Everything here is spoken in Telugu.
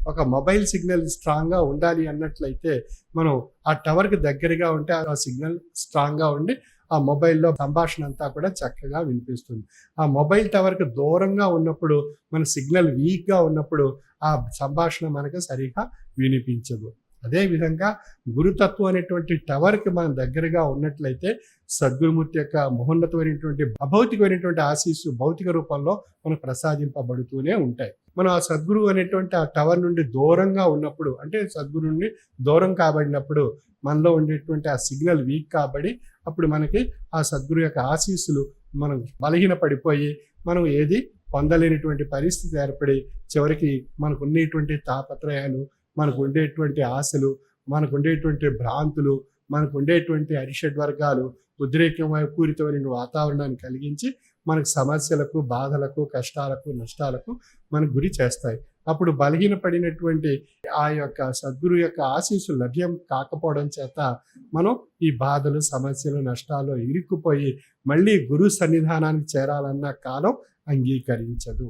ఒక మొబైల్ సిగ్నల్ స్ట్రాంగ్‌గా ఉండాలి అన్నట్లయితే మనం ఆ టవర్‌కి దగ్గరగా ఉంటే ఆ సిగ్నల్ స్ట్రాంగ్‌గా ఉండి ఆ మొబైల్‌లో సంభాషణ అంతా కూడా చక్కగా వినిపిస్తుంది. ఆ మొబైల్ టవర్‌కి దూరంగా ఉన్నప్పుడు మన సిగ్నల్ వీక్‌గా ఉన్నప్పుడు ఆ సంభాషణ మనకు సరిగ్గా వినిపించదు. అదేవిధంగా గురుతత్వం అనేటువంటి టవర్‌కి మనం దగ్గరగా ఉన్నట్లయితే సద్గురుమూర్తి యొక్క మహోన్నతమైనటువంటి అభౌతికమైనటువంటి ఆశీస్సు భౌతిక రూపంలో మనకు ప్రసాదింపబడుతూనే ఉంటాయి. మనం ఆ సద్గురువు అనేటువంటి ఆ టవర్ నుండి దూరంగా ఉన్నప్పుడు అంటే సద్గురు నుండి దూరం కాబడినప్పుడు మనలో ఉండేటువంటి ఆ సిగ్నల్ వీక్ కాబడి అప్పుడు మనకి ఆ సద్గురు యొక్క ఆశీస్సులు మనం బలహీన పడిపోయి మనం ఏది పొందలేనటువంటి పరిస్థితి ఏర్పడి చివరికి మనకు ఉండేటువంటి తాపత్రయాలు, మనకు ఉండేటువంటి ఆశలు, మనకు ఉండేటువంటి భ్రాంతులు, మనకు ఉండేటువంటి అరిషడ్వర్గాలు పూరితమైన వాతావరణాన్ని కలిగించి మనకు సమస్యలకు, బాధలకు, కష్టాలకు, నష్టాలకు మనకు గురి చేస్తాయి. అప్పుడు బలహీనపడినటువంటి ఆ యొక్క సద్గురు యొక్క ఆశీస్సులు లభ్యం కాకపోవడం చేత మనం ఈ బాధలు, సమస్యలు, నష్టాలు ఇరుక్కుపోయి మళ్ళీ గురు సన్నిధానానికి చేరాలన్న కాలం అంగీకరించదు.